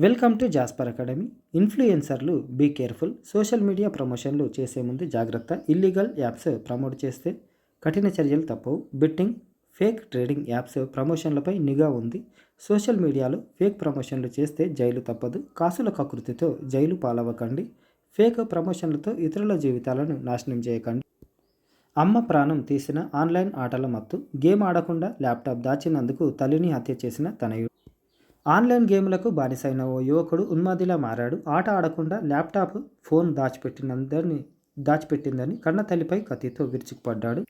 Welcome to Jasper academy. ఇన్ఫ్లుయెన్సర్లు be careful. Social media ప్రమోషన్లు చేసే ముందు జాగ్రత్త. ఇల్లీగల్ యాప్స్ ప్రమోట్ చేస్తే కఠిన చర్యలు తప్పవు. బెట్టింగ్, ఫేక్ ట్రేడింగ్ యాప్స్ ప్రమోషన్లపై నిఘా ఉంది. సోషల్ మీడియాలో ఫేక్ ప్రమోషన్లు చేస్తే జైలు తప్పదు. కాసుల కకృతితో జైలు పాలవ్వకండి. ఫేక్ ప్రమోషన్లతో ఇతరుల జీవితాలను నాశనం చేయకండి. అమ్మ ప్రాణం తీసిన ఆన్లైన్ ఆటల మత్తు. గేమ్ ఆడకుండా ల్యాప్టాప్ దాచినందుకు తల్లిని హత్య చేసిన తనయుడు. ఆన్లైన్ గేమ్లకు బానిసైన ఓ యువకుడు ఉన్మాదిలా మారాడు. ఆట ఆడకుండా ల్యాప్టాప్, ఫోన్ దాచిపెట్టిందని కన్నతల్లిపై కత్తితో విరుచుకుపడ్డాడు.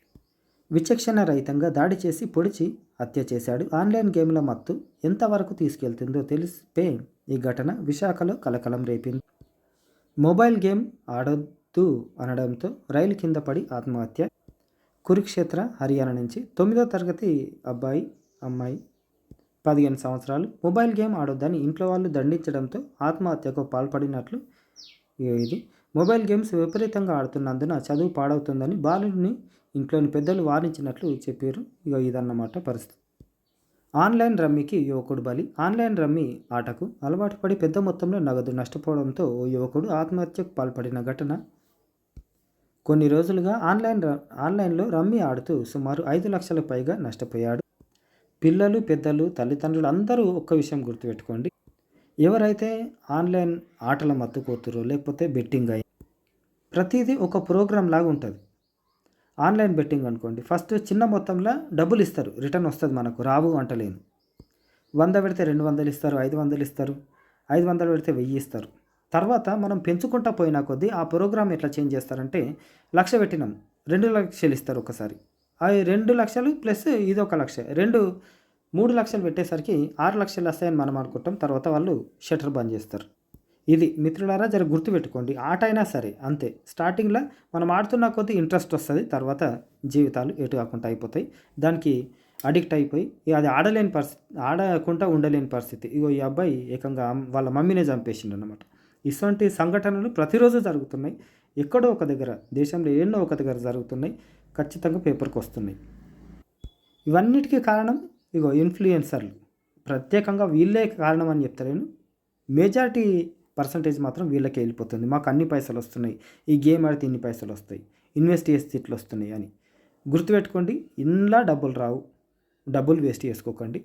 విచక్షణ రహితంగా దాడి చేసి పొడిచి హత్య చేశాడు. ఆన్లైన్ గేమ్ల మత్తు ఎంతవరకు తీసుకెళ్తుందో తెలిసిపే ఈ ఘటన విశాఖలో కలకలం రేపింది. మొబైల్ గేమ్ ఆడొద్దు అనడంతో రైలు కింద పడి ఆత్మహత్య. కురుక్షేత్ర, హర్యానా నుంచి 9వ తరగతి అమ్మాయి 15 సంవత్సరాలు మొబైల్ గేమ్ ఆడొద్దని ఇంట్లో వాళ్ళు దండించడంతో ఆత్మహత్యకు పాల్పడినట్లు. ఇది మొబైల్ గేమ్స్ విపరీతంగా ఆడుతున్నందున చదువు పాడవుతుందని బాలుడిని ఇంట్లోని పెద్దలు వారించినట్లు చెప్పారు. ఇదన్నమాట పరిస్థితి. ఆన్లైన్ రమ్మీకి యువకుడు బలి. ఆన్లైన్ రమ్మీ ఆటకు అలవాటు పడి పెద్ద మొత్తంలో నగదు నష్టపోవడంతో ఓ యువకుడు ఆత్మహత్యకు పాల్పడిన ఘటన. కొన్ని రోజులుగా ఆన్లైన్లో రమ్మీ ఆడుతూ సుమారు 5 లక్షలకు పైగా నష్టపోయాడు. పిల్లలు, పెద్దలు, తల్లిదండ్రులు అందరూ ఒక్క విషయం గుర్తుపెట్టుకోండి. ఎవరైతే ఆన్లైన్ ఆటల మత్తుకోతురో లేకపోతే బెట్టింగ్ అయ్యి ప్రతిదీ ఒక ప్రోగ్రామ్ లాగా ఉంటుంది. ఆన్లైన్ బెట్టింగ్ అనుకోండి, ఫస్ట్ చిన్న మొత్తంలో డబ్బులు ఇస్తారు, రిటర్న్ వస్తుంది, మనకు రావు అంటలేను. 100 పెడితే 200 ఇస్తారు, 500 ఇస్తారు, 500 పెడితే 1000 ఇస్తారు. తర్వాత మనం పెంచుకుంటా పోయినా కొద్దీ ఆ ప్రోగ్రామ్ ఎట్లా చేంజ్ చేస్తారంటే, 1,00,000 పెట్టినాం 2 లక్షలు ఇస్తారు ఒకసారి. అవి 2 లక్షలు ప్లస్ ఇది 1 లక్ష, 3 లక్షలు పెట్టేసరికి 6 లక్షలు వస్తాయని మనం అనుకుంటాం. తర్వాత వాళ్ళు షట్టర్ బంద్ చేస్తారు. ఇది మిత్రులారా జర గుర్తుపెట్టుకోండి. ఆట అయినా సరే అంతే. స్టార్టింగ్లో మనం ఆడుతున్న కొద్దీ ఇంట్రెస్ట్ వస్తుంది, తర్వాత జీవితాలు ఎటు కాకుండా అయిపోతాయి. దానికి అడిక్ట్ అయిపోయి అది ఆడకుండా ఉండలేని పరిస్థితి. ఈ అబ్బాయి ఏకంగా వాళ్ళ మమ్మీనే చంపేసిండు అన్నమాట. ఇటువంటి సంఘటనలు ప్రతిరోజు జరుగుతున్నాయి. ఎక్కడో ఒక దగ్గర, దేశంలో ఎన్నో ఒక దగ్గర జరుగుతున్నాయి. ఖచ్చితంగా పేపర్కి వస్తున్నాయి. ఇవన్నిటికీ కారణం ఇన్ఫ్లుయెన్సర్లు. ప్రత్యేకంగా వీళ్ళే కారణం అని చెప్తలేను. మెజారిటీ పర్సంటేజ్ మాత్రం వీళ్ళకే వెళ్ళిపోతుంది. మాకు అన్ని పైసలు వస్తున్నాయి, ఈ గేమ్ ఆడితే ఇన్ని పైసలు వస్తాయి, ఇన్వెస్ట్ చేస్తే ఇట్లా వస్తున్నాయి అని. గుర్తుపెట్టుకోండి, ఇంట్లో డబ్బులు రావు. డబ్బులు వేస్ట్ చేసుకోకండి,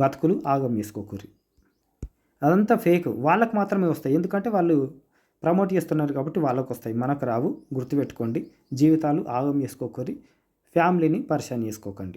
బతుకులు ఆగం చేసుకోకూరి. అదంతా ఫేక్. వాళ్ళకు మాత్రమే వస్తాయి, ఎందుకంటే వాళ్ళు ప్రమోట్ చేస్తున్నారు కాబట్టి వాళ్ళకు వస్తాయి, మనకు రావు. గుర్తుపెట్టుకోండి. జీవితాలు ఆగం చేసుకోకూరి, ఫ్యామిలీని పరిశాన్ చేసుకోకండి.